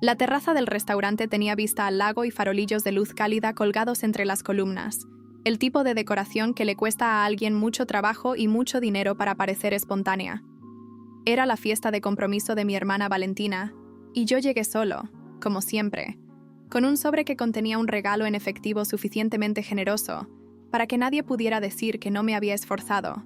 La terraza del restaurante tenía vista al lago y farolillos de luz cálida colgados entre las columnas, el tipo de decoración que le cuesta a alguien mucho trabajo y mucho dinero para parecer espontánea. Era la fiesta de compromiso de mi hermana Valentina, y yo llegué solo, como siempre, con un sobre que contenía un regalo en efectivo suficientemente generoso para que nadie pudiera decir que no me había esforzado,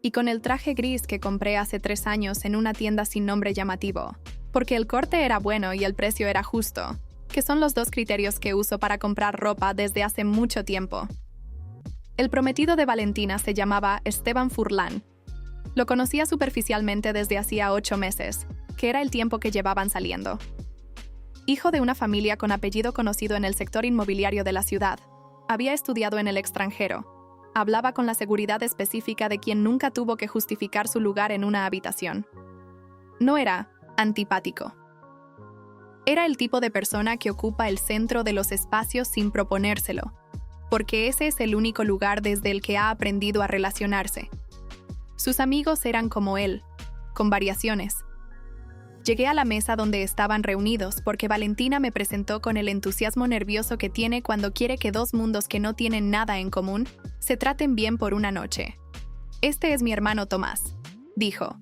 y con el traje gris que compré hace 3 años en una tienda sin nombre llamativo, porque el corte era bueno y el precio era justo, que son los 2 criterios que uso para comprar ropa desde hace mucho tiempo. El prometido de Valentina se llamaba Esteban Furlan. Lo conocía superficialmente desde hacía 8 meses, que era el tiempo que llevaban saliendo. Hijo de una familia con apellido conocido en el sector inmobiliario de la ciudad, había estudiado en el extranjero. Hablaba con la seguridad específica de quien nunca tuvo que justificar su lugar en una habitación. No era antipático. Era el tipo de persona que ocupa el centro de los espacios sin proponérselo, porque ese es el único lugar desde el que ha aprendido a relacionarse. Sus amigos eran como él, con variaciones. Llegué a la mesa donde estaban reunidos porque Valentina me presentó con el entusiasmo nervioso que tiene cuando quiere que 2 mundos que no tienen nada en común se traten bien por una noche. Este es mi hermano Tomás, dijo.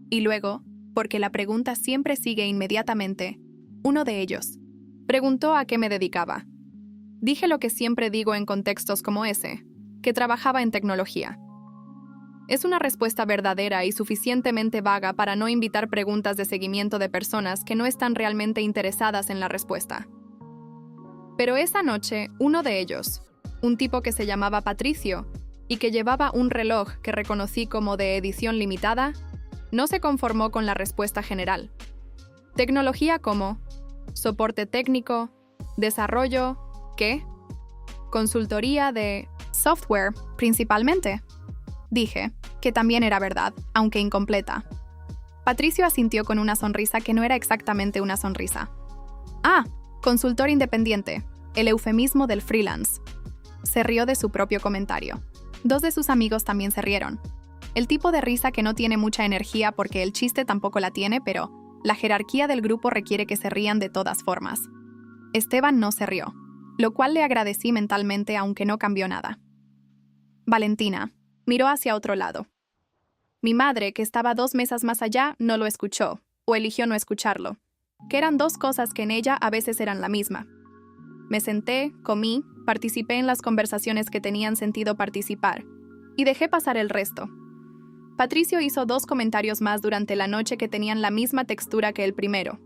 Y luego, porque la pregunta siempre sigue inmediatamente, uno de ellos preguntó a qué me dedicaba. Dije lo que siempre digo en contextos como ese, que trabajaba en tecnología. Es una respuesta verdadera y suficientemente vaga para no invitar preguntas de seguimiento de personas que no están realmente interesadas en la respuesta. Pero esa noche, uno de ellos, un tipo que se llamaba Patricio y que llevaba un reloj que reconocí como de edición limitada, no se conformó con la respuesta general. Tecnología como soporte técnico, desarrollo, ¿qué? Consultoría de software, principalmente. Dije, que también era verdad, aunque incompleta. Patricio asintió con una sonrisa que no era exactamente una sonrisa. Ah, consultor independiente, el eufemismo del freelance. Se rió de su propio comentario. 2 de sus amigos también se rieron. El tipo de risa que no tiene mucha energía porque el chiste tampoco la tiene, pero la jerarquía del grupo requiere que se rían de todas formas. Esteban no se rió, lo cual le agradecí mentalmente aunque no cambió nada. Valentina miró hacia otro lado. Mi madre, que estaba 2 mesas más allá, no lo escuchó, o eligió no escucharlo, que eran 2 cosas que en ella a veces eran la misma. Me senté, comí, participé en las conversaciones que tenían sentido participar, y dejé pasar el resto. Patricio hizo 2 comentarios más durante la noche que tenían la misma textura que el primero,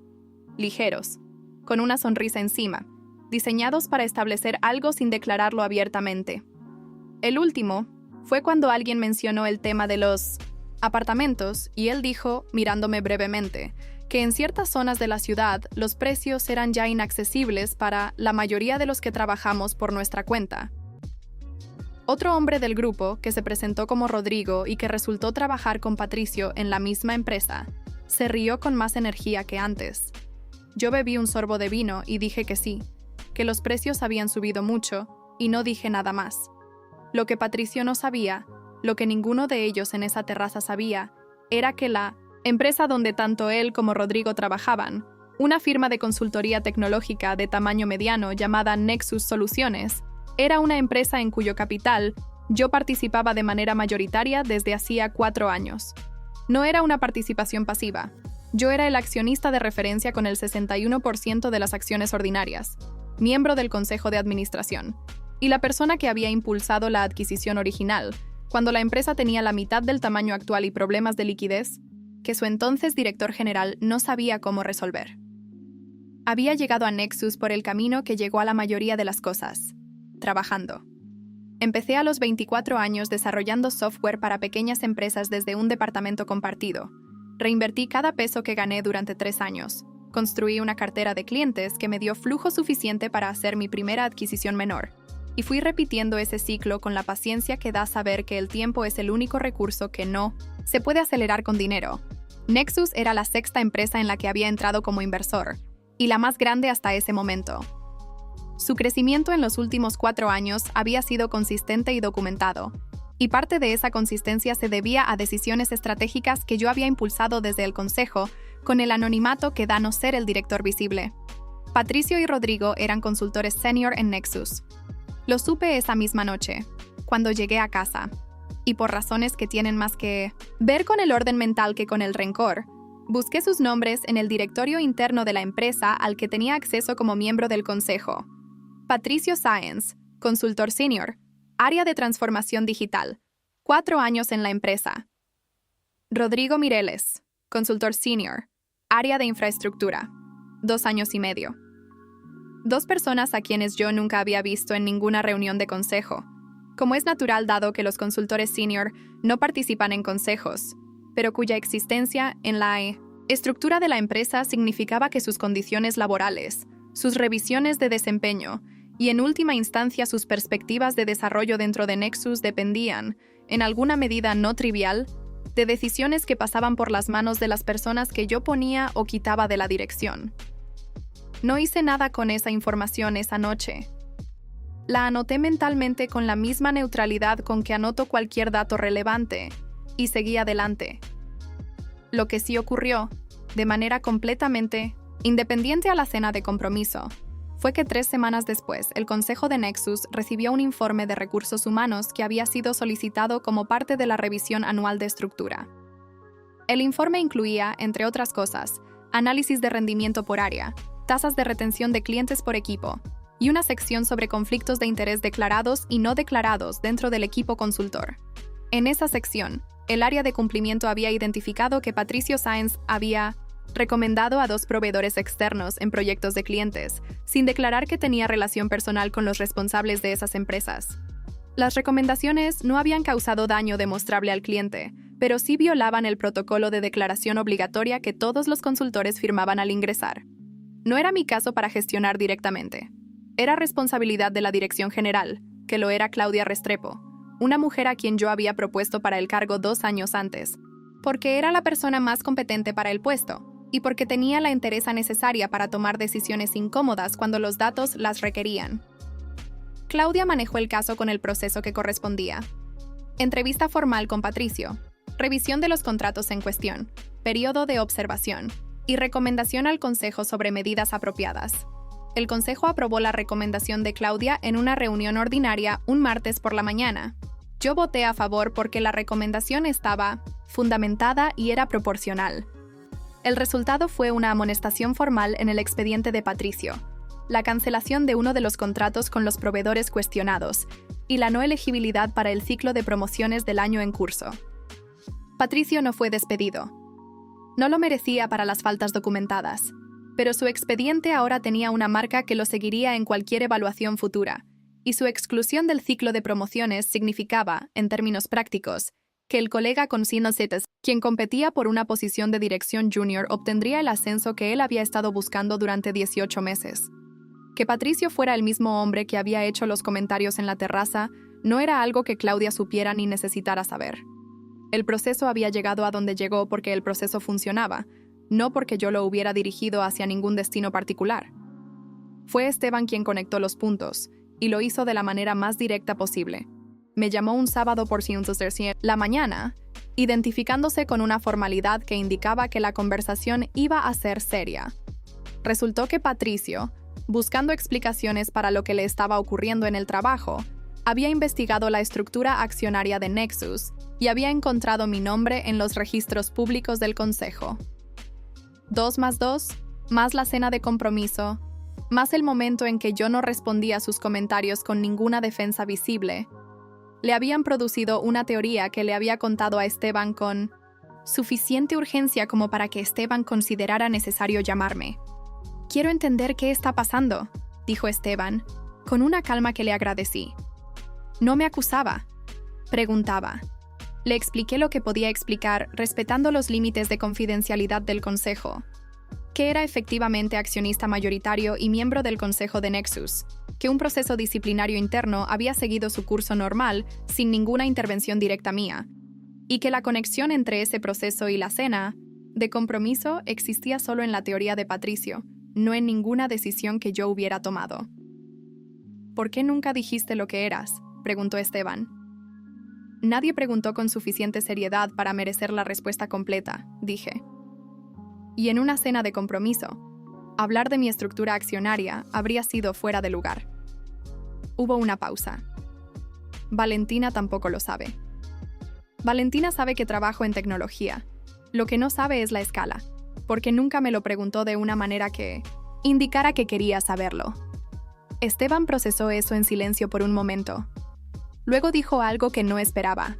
ligeros, con una sonrisa encima, diseñados para establecer algo sin declararlo abiertamente. El último fue cuando alguien mencionó el tema de los apartamentos y él dijo, mirándome brevemente, que en ciertas zonas de la ciudad los precios eran ya inaccesibles para la mayoría de los que trabajamos por nuestra cuenta. Otro hombre del grupo, que se presentó como Rodrigo y que resultó trabajar con Patricio en la misma empresa, se rió con más energía que antes. Yo bebí un sorbo de vino y dije que sí, que los precios habían subido mucho y no dije nada más. Lo que Patricio no sabía, lo que ninguno de ellos en esa terraza sabía, era que la empresa donde tanto él como Rodrigo trabajaban, una firma de consultoría tecnológica de tamaño mediano llamada Nexus Soluciones, era una empresa en cuyo capital yo participaba de manera mayoritaria desde hacía 4 años. No era una participación pasiva. Yo era el accionista de referencia con el 61% de las acciones ordinarias, miembro del consejo de administración, y la persona que había impulsado la adquisición original, cuando la empresa tenía la mitad del tamaño actual y problemas de liquidez, que su entonces director general no sabía cómo resolver. Había llegado a Nexus por el camino que llegó a la mayoría de las cosas, trabajando. Empecé a los 24 años desarrollando software para pequeñas empresas desde un departamento compartido. Reinvertí cada peso que gané durante 3 años. Construí una cartera de clientes que me dio flujo suficiente para hacer mi primera adquisición menor. Y fui repitiendo ese ciclo con la paciencia que da saber que el tiempo es el único recurso que no se puede acelerar con dinero. Nexus era la 6ª empresa en la que había entrado como inversor, y la más grande hasta ese momento. Su crecimiento en los últimos 4 años había sido consistente y documentado, y parte de esa consistencia se debía a decisiones estratégicas que yo había impulsado desde el consejo, con el anonimato que da no ser el director visible. Patricio y Rodrigo eran consultores senior en Nexus. Lo supe esa misma noche, cuando llegué a casa, y por razones que tienen más que ver con el orden mental que con el rencor, busqué sus nombres en el directorio interno de la empresa al que tenía acceso como miembro del consejo. Patricio Sáenz, consultor senior, área de transformación digital, 4 años en la empresa. Rodrigo Mireles, consultor senior, área de infraestructura, 2 años y medio. 2 personas a quienes yo nunca había visto en ninguna reunión de consejo, como es natural dado que los consultores senior no participan en consejos, pero cuya existencia en la estructura de la empresa significaba que sus condiciones laborales, sus revisiones de desempeño y en última instancia sus perspectivas de desarrollo dentro de Nexus dependían, en alguna medida no trivial, de decisiones que pasaban por las manos de las personas que yo ponía o quitaba de la dirección. No hice nada con esa información esa noche. La anoté mentalmente con la misma neutralidad con que anoto cualquier dato relevante, y seguí adelante. Lo que sí ocurrió, de manera completamente independiente a la cena de compromiso, fue que 3 semanas después, el Consejo de Nexus recibió un informe de recursos humanos que había sido solicitado como parte de la revisión anual de estructura. El informe incluía, entre otras cosas, análisis de rendimiento por área, tasas de retención de clientes por equipo, y una sección sobre conflictos de interés declarados y no declarados dentro del equipo consultor. En esa sección, el área de cumplimiento había identificado que Patricio Sáenz había recomendado a 2 proveedores externos en proyectos de clientes, sin declarar que tenía relación personal con los responsables de esas empresas. Las recomendaciones no habían causado daño demostrable al cliente, pero sí violaban el protocolo de declaración obligatoria que todos los consultores firmaban al ingresar. No era mi caso para gestionar directamente. Era responsabilidad de la dirección general, que lo era Claudia Restrepo, una mujer a quien yo había propuesto para el cargo 2 años antes, porque era la persona más competente para el puesto y porque tenía la entereza necesaria para tomar decisiones incómodas cuando los datos las requerían. Claudia manejó el caso con el proceso que correspondía. Entrevista formal con Patricio, revisión de los contratos en cuestión, periodo de observación y recomendación al Consejo sobre medidas apropiadas. El Consejo aprobó la recomendación de Claudia en una reunión ordinaria un martes por la mañana. Yo voté a favor porque la recomendación estaba fundamentada y era proporcional. El resultado fue una amonestación formal en el expediente de Patricio, la cancelación de uno de los contratos con los proveedores cuestionados y la no elegibilidad para el ciclo de promociones del año en curso. Patricio no fue despedido. No lo merecía para las faltas documentadas, pero su expediente ahora tenía una marca que lo seguiría en cualquier evaluación futura, y su exclusión del ciclo de promociones significaba, en términos prácticos, que el colega con Cetas, quien competía por una posición de dirección junior, obtendría el ascenso que él había estado buscando durante 18 meses. Que Patricio fuera el mismo hombre que había hecho los comentarios en la terraza no era algo que Claudia supiera ni necesitara saber. El proceso había llegado a donde llegó porque el proceso funcionaba, no porque yo lo hubiera dirigido hacia ningún destino particular. Fue Esteban quien conectó los puntos, y lo hizo de la manera más directa posible. Me llamó un sábado por la mañana, identificándose con una formalidad que indicaba que la conversación iba a ser seria. Resultó que Patricio, buscando explicaciones para lo que le estaba ocurriendo en el trabajo, había investigado la estructura accionaria de Nexus y había encontrado mi nombre en los registros públicos del Consejo. 2 más 2, más la cena de compromiso, más el momento en que yo no respondía a sus comentarios con ninguna defensa visible, le habían producido una teoría que le había contado a Esteban con suficiente urgencia como para que Esteban considerara necesario llamarme. «Quiero entender qué está pasando», dijo Esteban, con una calma que le agradecí. No me acusaba. Preguntaba. Le expliqué lo que podía explicar, respetando los límites de confidencialidad del Consejo. Que era efectivamente accionista mayoritario y miembro del Consejo de Nexus, que un proceso disciplinario interno había seguido su curso normal sin ninguna intervención directa mía, y que la conexión entre ese proceso y la cena de compromiso existía solo en la teoría de Patricio, no en ninguna decisión que yo hubiera tomado. «¿Por qué nunca dijiste lo que eras?», preguntó Esteban. Nadie preguntó con suficiente seriedad para merecer la respuesta completa, dije. Y en una cena de compromiso, Hablar de mi estructura accionaria habría sido fuera de lugar. Hubo una pausa. Valentina tampoco lo sabe. Valentina sabe que trabajo en tecnología. Lo que no sabe es la escala, porque nunca me lo preguntó de una manera que indicara que quería saberlo. Esteban procesó eso en silencio por un momento. Luego dijo algo que no esperaba.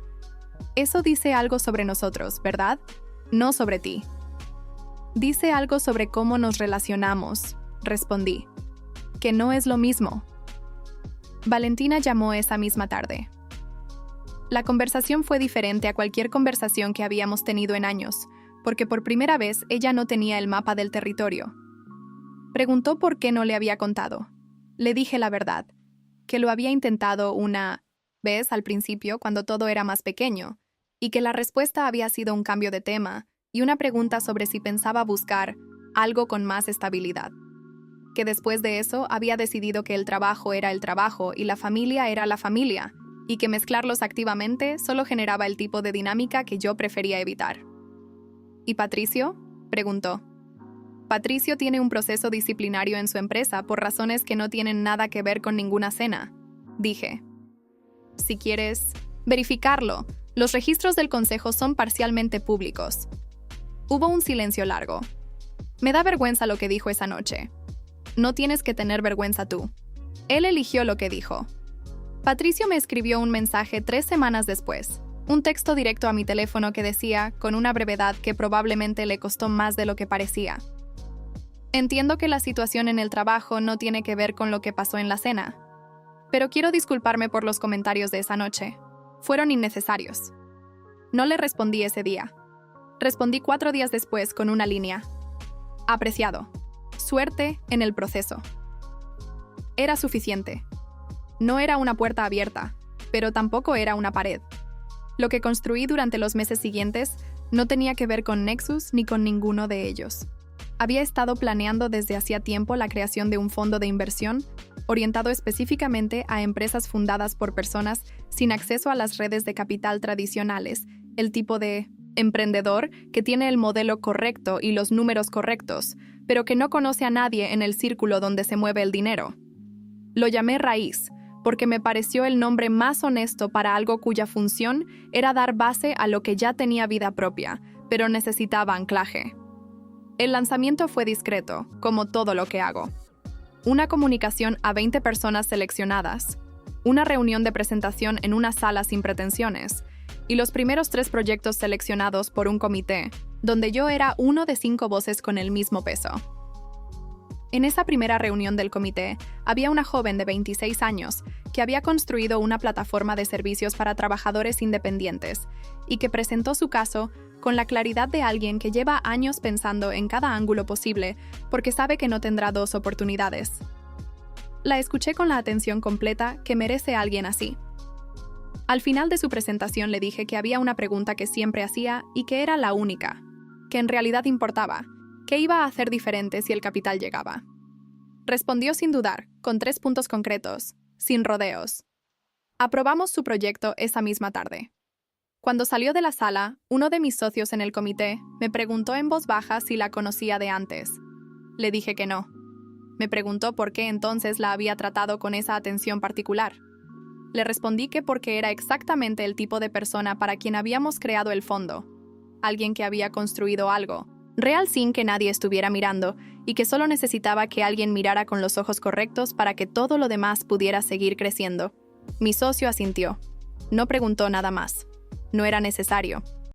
Eso dice algo sobre nosotros, ¿verdad? No sobre ti. Dice algo sobre cómo nos relacionamos, respondí. Que no es lo mismo. Valentina llamó esa misma tarde. La conversación fue diferente a cualquier conversación que habíamos tenido en años, porque por primera vez ella no tenía el mapa del territorio. Preguntó por qué no le había contado. Le dije la verdad, que lo había intentado una vez al principio cuando todo era más pequeño, y que la respuesta había sido un cambio de tema y una pregunta sobre si pensaba buscar algo con más estabilidad. Que después de eso había decidido que el trabajo era el trabajo y la familia era la familia, y que mezclarlos activamente solo generaba el tipo de dinámica que yo prefería evitar. ¿Y Patricio?, preguntó. Patricio tiene un proceso disciplinario en su empresa por razones que no tienen nada que ver con ninguna cena, dije. Si quieres verificarlo, los registros del consejo son parcialmente públicos. Hubo un silencio largo. Me da vergüenza lo que dijo esa noche. No tienes que tener vergüenza tú. Él eligió lo que dijo. Patricio me escribió un mensaje 3 semanas después, un texto directo a mi teléfono que decía, con una brevedad que probablemente le costó más de lo que parecía. Entiendo que la situación en el trabajo no tiene que ver con lo que pasó en la cena, pero quiero disculparme por los comentarios de esa noche. Fueron innecesarios. No le respondí ese día. Respondí 4 días después con una línea. Apreciado. Suerte en el proceso. Era suficiente. No era una puerta abierta, pero tampoco era una pared. Lo que construí durante los meses siguientes no tenía que ver con Nexus ni con ninguno de ellos. Había estado planeando desde hacía tiempo la creación de un fondo de inversión orientado específicamente a empresas fundadas por personas sin acceso a las redes de capital tradicionales, el tipo de emprendedor que tiene el modelo correcto y los números correctos, pero que no conoce a nadie en el círculo donde se mueve el dinero. Lo llamé Raíz, porque me pareció el nombre más honesto para algo cuya función era dar base a lo que ya tenía vida propia, pero necesitaba anclaje. El lanzamiento fue discreto, como todo lo que hago. Una comunicación a 20 personas seleccionadas, una reunión de presentación en una sala sin pretensiones, y los primeros 3 proyectos seleccionados por un comité, donde yo era uno de 5 voces con el mismo peso. En esa primera reunión del comité, había una joven de 26 años que había construido una plataforma de servicios para trabajadores independientes y que presentó su caso con la claridad de alguien que lleva años pensando en cada ángulo posible porque sabe que no tendrá 2 oportunidades. La escuché con la atención completa que merece alguien así. Al final de su presentación le dije que había una pregunta que siempre hacía y que era la única, que en realidad importaba, que iba a hacer diferente si el capital llegaba. Respondió sin dudar, con 3 puntos concretos, sin rodeos. Aprobamos su proyecto esa misma tarde. Cuando salió de la sala, uno de mis socios en el comité me preguntó en voz baja si la conocía de antes. Le dije que no. Me preguntó por qué entonces la había tratado con esa atención particular. Le respondí que porque era exactamente el tipo de persona para quien habíamos creado el fondo. Alguien que había construido algo, real sin que nadie estuviera mirando, y que solo necesitaba que alguien mirara con los ojos correctos para que todo lo demás pudiera seguir creciendo. Mi socio asintió. No preguntó nada más. No era necesario.